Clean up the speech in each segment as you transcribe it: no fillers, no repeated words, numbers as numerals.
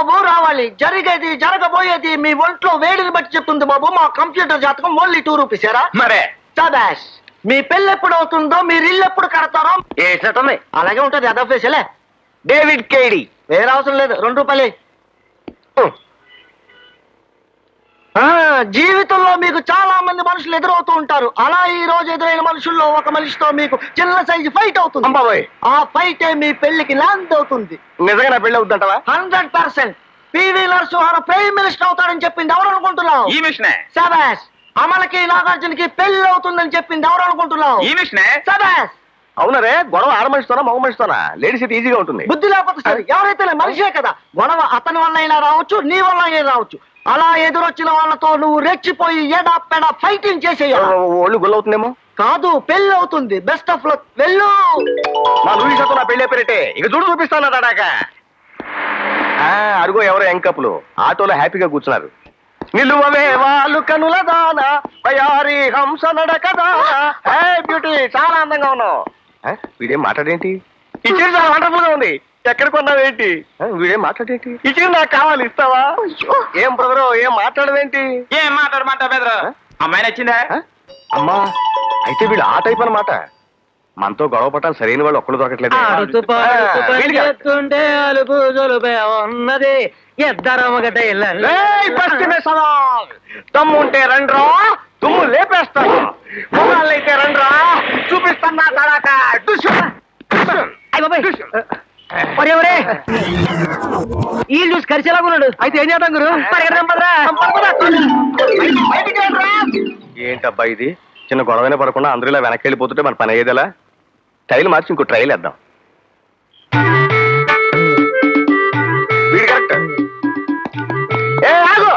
బాబు రావాలి. జరిగేది జరగబోయేది మీ ఒంట్లో వేడిని బట్టి చెప్తుంది బాబు. మా కంప్యూటర్ జాతకం ఓన్లీ 2 రూపీస్. మరే సబాష్. మీ పెళ్ళి ఎప్పుడు అవుతుందో, మీరు ఇల్లు ఎప్పుడు కడతారో ఏటుంది. అలాగే ఉంటది అదఫేసలే. డేవిడ్ కేడి. వేరే అవసరం లేదు, 2 రూపాయలే. జీవితంలో మీకు చాలా మంది మనుషులు ఎదురవుతూ ఉంటారు. అలా ఈ రోజు ఎదురైన మనుషుల్లో ఒక మనిషితో మీకు చిన్న సైజు ఫైట్ అవుతుంది. ఆ ఫైట్ మీ పెళ్లికి ల్యాండ్ అవుతుంది. నిజంగా పెళ్లి అవుతుందంటావా? 100%. పివి నరసింహారావు ప్రైమ్ మినిస్టర్ అవుతాడని చెప్పింది ఎవరు అనుకుంటున్నావు? ఈ మిషనే. సబాష్. అమలకి నాగార్జునకి పెళ్లి అవుతుందని చెప్పింది ఎవరు అనుకుంటున్నావు? ఈ మిషనే. సబాష్. అవునరే, గొడవ ఆడ మనిషితోనా మగ మనిషితోనా? లేడీస్ అయితే ఈజీగా ఉంటుంది. బుద్ధి లేకపోతే సరే, ఎవరైతే మనిషే కదా. గొడవ అతని వల్ల అయినా రావచ్చు, నీ వల్ల అయినా రావచ్చు. అలా ఎదురొచ్చిన వాళ్ళతో నువ్వు రెచ్చిపోయి ఎడా పెడా ఫైటింగ్ చేసేయాలి. ఒళ్ళు గుల్లవుతుందేమో. కాదు, పెళ్లి అవుతుంది. Best of luck. వెళ్ళు. మా లూయిసతో నా పెళ్లి అయిపోయినట్టే. ఇక చూడు చూపిస్తాను దాడాక. అరుగో ఎవరో ఎంకప్పులు ఆటోలో హ్యాపీగా కూర్చున్నారు. నిలువవే వాళ్ళు కనుల దానా వయారి హంస నడకదానా. బ్యూటీ, చాలా అందంగా ఉన్నావు. వీడేం మాట్లాడేంటి? ఈ చీర చాలా వండర్ఫుల్ గా ఉంది. ఎక్కడ కొన్నావేంటి? వీడేం మాట్లాడేంటి? ఈ చీర నాకు కావాలి, ఇస్తావా? ఏం బ్రదరు, ఏం మాట్లాడవేంటి? ఏం మాట్లాడమంటా బెదరు? అమ్మాయి నచ్చిందా? అమ్మా, అయితే వీడు ఆ టైప్ అన్నమాట. మనతో గొడవ పట్టాలి సరైన వాళ్ళు ఒక్కడు దొరకట్లేదు. తమ్ము ఉంటే రండ్రా, తుమ్ము లేపేస్తాను. మొగాళ్ళైతే రండ్రా, చూపిస్తాను తడాక. ఈ చూసి కరిచేలాగున్నాడు. అయితే ఏం చేద్దాం గురు? ఏంటబ్బా ఇది? చిన్న గొడవనే పడకుండా అందరూ ఇలా వెనక్కి వెళ్ళిపోతుంటే మన పని అయ్యేదిలా. టైల్ మార్చి ఇంకో ట్రైల్ వేద్దాం. వీడు కరెక్ట్. ఏ ఆగు,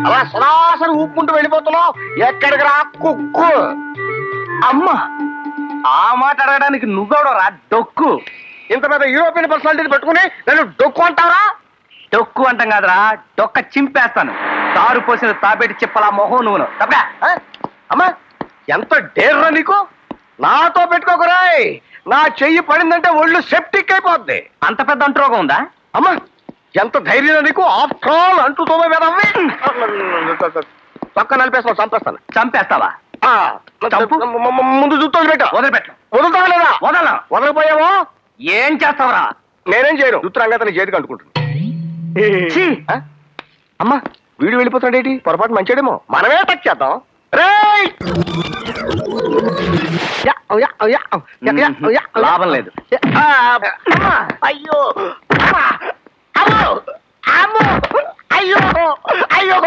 అలా సరాసరి ఊపుకుంటూ వెళ్ళిపోతున్నావు. ఎక్కడికి రా కుక్కు. అమ్మా, ఆ మాట అడగడానికి నువ్వెవడరా డొక్కు? ఇంత పెద్ద యూరోపియన్ పర్సనాలిటీ పెట్టుకుని నేను డొక్కు అంటావరా? డొక్కు అంటాం కాదురా, డొక్క చింపేస్తాను. తారు పోసిన తాబేటి చెప్పలా మొహం నువ్వును. తప్పా? అమ్మా, ఎంత డేర్రా నీకు? నాతో పెట్టుకోకురాయ్. నా చెయ్యి పడిందంటే ఒళ్ళు సెప్టిక్ అయిపోద్ది. అంత పెద్ద అంటురోగం ఉందా? అమ్మా, ఎంత ధైర్యం నీకు? ఆఫ్టర్ ఆల్ అంటూ తోమే వేదవ్వి. పక్క నలిపేస్తావు, చంపేస్తాను. చంపేస్తావా? ముందు జుట్టు వదిలిపెట్ట. వదులుతావా లేదా? వదలా. వదలపోయావో ఏం చేస్తావరా? నేనేం చేయను. జుట్టు రంగతని చేతికి అంటుకుంటుంది. అమ్మా, వీడు వెళ్ళిపోతాడేటి? పొరపాటు మంచిడేమో. మనమే టచ్ చేద్దాం. లాభం లేదు. అయ్యో అయ్యో అయ్యో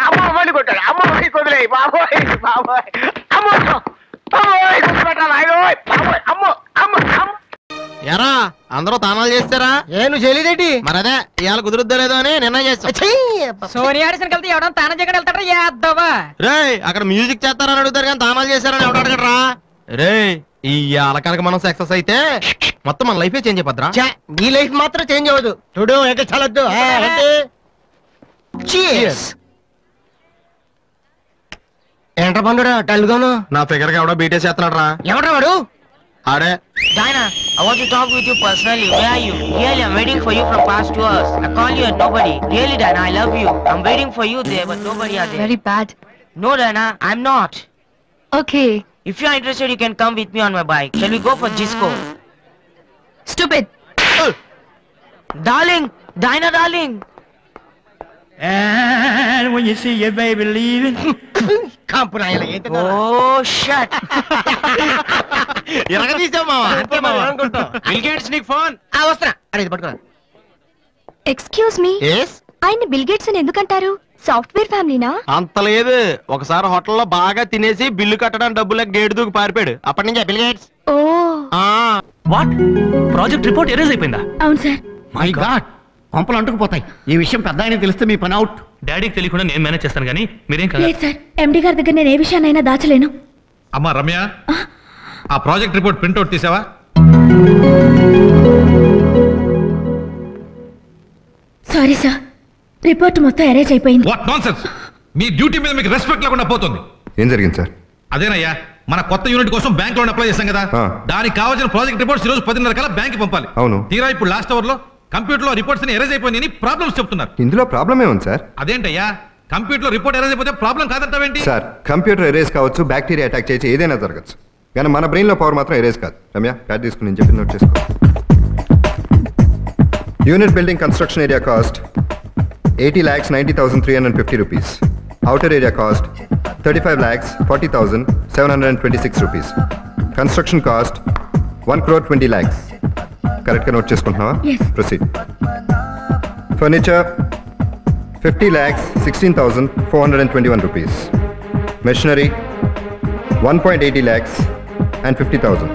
అమ్మ మళ్ళీ కొట్టాడు. అమ్మ మళ్ళీ కొదిలేయి. బాబోయ్ బాబోయ్. అమ్మో అమ్మో అమ్మ అమ్మ. ఎరా అందరూ తానాలు చేస్తారా? నువ్వు చేయలేదేటి? మరి అదే ఇవాళ కుదురుద్దో లేదో అని నిర్ణయం చేస్తా. సోనియాడిసన్ కలిసి ఎవడం తానం చేయడం వెళ్తారా? చేద్దావా రే, అక్కడ మ్యూజిక్ చేస్తారని అడుగుతారు కానీ తానాలు చేస్తారని ఎవడు అడగడరా? రే, ఇవాళ కనుక మనం సక్సెస్ అయితే మొత్తం మన లైఫే చేంజ్ అయిపోద్రా. నీ లైఫ్ మాత్రం చేంజ్ అవ్వదు. చూడు ఎక్కడ చాలొద్దు. ఏంట్రా పండురా టల్గాను? నా ఫిగర్ కి ఎవడో బీటేసి చేస్తున్నాడు రా. ఎవడ్రా వాడు? అరే Diana, I want to talk with you personally. Where are you? Really, I'm waiting for you from past 2 hours. I call you and nobody. Really, Diana, I love you. I'm waiting for you there, but nobody are there. Very bad. No, Diana, I'm not. Okay. If you are interested, you can come with me on my bike. Shall we go for disco? Stupid. Darling, Diana, darling. And when you see your baby leaving. Oh, shut. Excuse me. ఆయన bill gates అని ఎందుకంటారు? Software ఫ్యామిలీనా? అంత లేదు. ఒకసారి హోటల్లో బాగా తినేసి bill కట్టడానికి డబ్బులకు గేటు దూకి పారిపోయాడు. అప్పటి నుంచి Bill Gates. Oh. What? Project report erase అయిపోయిందా? అవును సార్. మై గాడ్, పంపలు అంటుకుపోతాయి. ఈ విషయం పెద్ద ఆయన తెలిస్తే మీ పని అవుట్. డాడీకి తెలియకుండా నేను మేనేజ్ చేస్తాను కానీ మీరేం కదా. లేదు సార్, ఎండి గారి దగ్గర నేను ఏ విషయాన్నైనా దాచలేను. అమ్మా రమ్య, ఆ ప్రాజెక్ట్ రిపోర్ట్ ప్రింట్అవుట్ తీసావా? సారీ సార్, రిపోర్ట్ మొత్తం అరేంజ్ అయిపోయింది. What nonsense! మీ డ్యూటీ మీద మీకు రెస్పెక్ట్ లేకుండా పోతుంది. ఏం జరిగింది సార్? అదేనయ్యా, మన కొత్త యూనిట్ కోసం బ్యాంక్ లోన్ అప్లై చేశాం కదా, దానికి కావాల్సిన ప్రాజెక్ట్ రిపోర్ట్స్ ఈ రోజు 10:30 కల్లా బ్యాంక్ పంపాలి. అవును. తీరా ఇప్పుడు లాస్ట్ అవర్ లో కంప్యూటర్ లో రిపోర్ట్స్ ఎరేజ్ అయిపోయినాయని ప్రాబ్లమ్స్ చెప్తున్నారు. ఇందులో ప్రాబ్లం ఏముంది సార్? అదేంటయ్యా, కంప్యూటర్ లో రిపోర్ట్ ఎరేజ్ అయిపోతే ప్రాబ్లం కాదంటావేంటి? సార్ కంప్యూటర్ ఎరేజ్ కావచ్చు, బ్యాక్టీరియా అటాక్ చేసి ఏదైనా జరగచ్చు, కానీ మన బ్రెయిన్ లో పవర్ మాత్రం ఎరేజ్ కాదు. రమ్య ప్యాడ్ తీసుకుని నేను చెప్పి నోట్ చేసుకో. Unit building construction area cost 80,90,350 rupees. Outer area cost 35,40,726 rupees. Construction cost 1,20 lakhs. Correct గా note చేసుకుంటున్నావా? Yes. Proceed. Furniture 50,16,421 rupees. Machinery 1.80 lakhs and 50,000.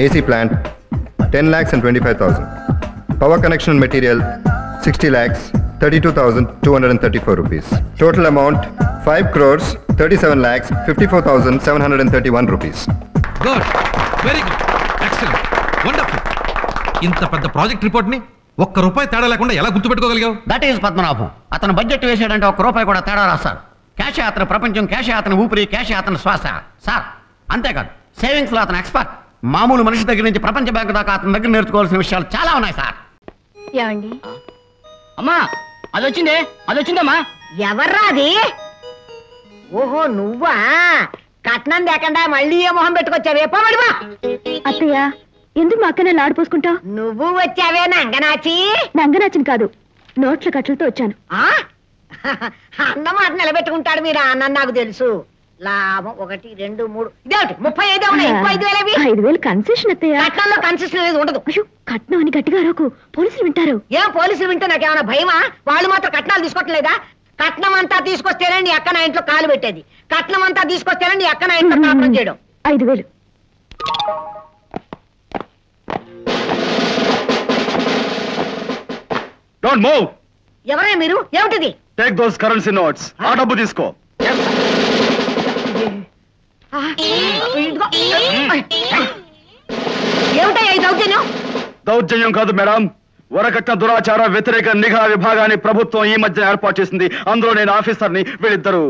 AC plant 10,25,000. Power connection and material 60 lakhs 32,234 rupees. Total amount 5,37,54,731 rupees. Good, very good, excellent, wonderful. ఇంత పెద్ద project report ని ఒక్క రూపాయి తేడా లేకుండా ఎలా గుర్తుపెట్టుకోగలిగావు? That is Padmanabham. అతను బడ్జెట్ వేసాడంటే ఒక్క రూపాయి కూడా తేడా రాస్తారు. క్యాషే అతని ప్రపంచం, క్యాషే అతని ఊపిరి, క్యాషే అతని శ్వాస సార్. అంతేకాదు, సేవింగ్స్ లో అతను ఎక్స్పర్ట్. మామూలు మనిషి దగ్గర నుంచి ప్రపంచ బ్యాంకు దాకా అతని దగ్గర నేర్చుకోవాల్సిన విషయాలు చాలా ఉన్నాయి సార్. ఏమండి? అమ్మా అదొచ్చిందమ్మా. ఎవర్రా అది? ఓహో నువ్వా? కట్నం లేకుండా మళ్ళీ ఏ మొహం పెట్టుకొచ్చావే? పోవడివా. అత్తయ్య, ఎందుకు మా అక్కనే లాడిపోసుకుంటావు? నువ్వు వచ్చావే నంగనాచి? నంగనాచిని కాదు, నోట్ల కట్టలతో వచ్చాను. ఆ? అన్నమాట నిలబెట్టుకుంటాడు మీరు అన్న, నాకు తెలుసు. లాభం 1 2 3 ఇదేమిటి 35 ఉన్నాయి. 5,000 5,000 కన్సెషన్ అత్తయ్య. కట్నంలో కన్సెషన్ అనేది ఉండదు. అయ్యో, కట్నం అని గట్టిగా అరవకు, పోలీసులు వింటారు. ఏం పోలీసులు వింటే నాకేమైనా భయమా? వాళ్ళు మాత్రం కట్నాలు తీసుకోవట్లేదా? కట్నం అంతా తీసుకొస్తేనే నీ అక్క నా ఇంట్లో కాలు పెట్టేది. కట్నం అంతా తీసుకొస్తేనే నీ అక్క నా ఇంట్లో కాపురం చేయడం. 5,000. Don't move. ఎవరే మీరు? ఏమిటిది? Take those currency notes. ఆ డబ్బు తీసుకో. ఇదిగో. ఏమిటయ్యా ఈ దౌర్జన్యం? దౌర్జన్యం కాదు మేడం, వరకట్న దురాచార వ్యతిరేక నిఘా విభాగాన్ని ప్రభుత్వం ఈ మధ్య ఏర్పాటు చేసింది. అందులో నేను ఆఫీసర్ని, వీళ్ళిద్దరు.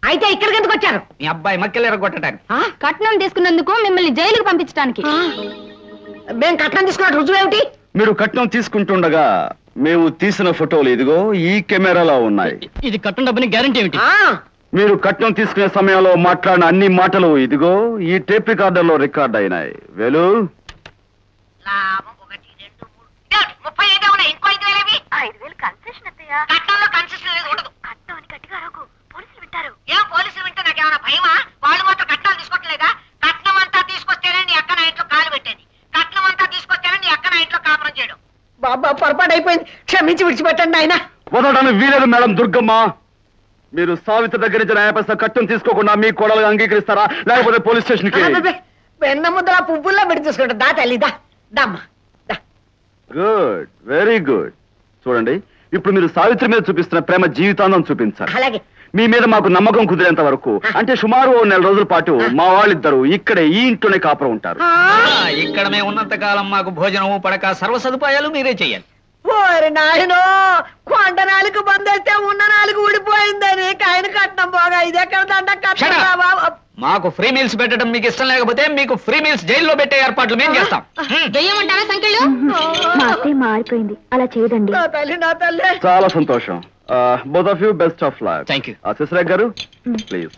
అయితే ఇక్కడికి ఎందుకు వచ్చారు? మీ అబ్బాయి మక్కెలు ఎరగొట్టడానికి. కట్నం తీసుకున్నందుకు మిమ్మల్ని జైలుకు పంపించడానికి. మేము కట్నం తీసుకున్న రుజువు ఏమిటి? మీరు కట్నం తీసుకుంటుండగా మేము తీసిన ఫోటోలు ఇదిగో ఈ కెమెరాలో ఉన్నాయి. ఇది కట్నం డబ్బుని గ్యారంటీ ఏమిటి? మీరు కట్నం తీసుకునే సమయంలో మాట్లాడిన అన్ని మాటలు ఇదిగో ఈ టేప్ రికార్డర్లో రికార్డ్ అయినాయి. వేలు 35 ఉన్నాయి. ఇంకో 5,000 కన్సెషన్ అత్తయ్య. కట్నంలో కన్సెషన్ అనేది ఉండదు. కట్నం అని గట్టిగా అరవకు, పోలీసులు వింటారు. ఏం పోలీసులు వింటే నాకేమైనా భయమా? వాళ్ళు మాత్రం కట్నాలు తీసుకోవట్లేదా? కట్నం అంతా తీసుకొస్తేనే నీ అక్క నా ఇంట్లో కాలు పెట్టేది. కట్నం అంతా తీసుకొస్తేనే నీ అక్క నా ఇంట్లో కాపురం చేయడం. బాబా పొరపాటు అయిపోయింది, క్షమించి విడిచిపెట్టండి ఆయన. వదలడానికి వీలేదు మేడం దుర్గమ్మ. మీరు సావిత్రి దగ్గర నుంచి న్యాయపరిస్థితి కట్నం తీసుకోకుండా మీ కోడలుగా అంగీకరిస్తారా, లేకపోతే పోలీస్ స్టేషన్ కి? వెన్న ముద్దలా పువ్వుల్లో విడి చూసుకుంటా. దా తల్లిదా దమ్మా. Good, very good. చూడండి, ఇప్పుడు మీరు సావిత్రి మీద చూపిస్తున్న ప్రేమ జీవితాంతం చూపించాలి. అలాగే. మీ మీద మాకు నమ్మకం కుదిరేంత వరకు, అంటే సుమారు 4 రోజుల పాటు మా వాళ్ళిద్దరు ఇక్కడే ఈ ఇంట్లోనే కాపురం ఉంటారు. ఇక్కడ మేము ఉన్నంత కాలం మాకు భోజనము పడక సర్వ సదుపాయాలు మీరే చెయ్యాలి. ఓరి నాయనో, కొండ 4 బందేస్తే ఉన్న 4 ఊడిపోయిందని ఆయన కట్నం పోగా ఇది ఎక్కడ దండ కట్నం. మాకు ఫ్రీ మీల్స్ పెట్టడం మీకు ఇష్టం లేకపోతే మీకు ఫ్రీ మీల్స్ జైల్లో పెట్టే ఏర్పాట్లు మేము చేస్తాం. వెయ్యమంటావా సంఖ్యలు? మా అత్తయ్య మారిపోయింది, అలా చేయదండి. నా తల్లి, నా తల్లి. చాలా సంతోషం. Both of you best of luck. Thank you. Shashirekha గారు ప్లీజ్.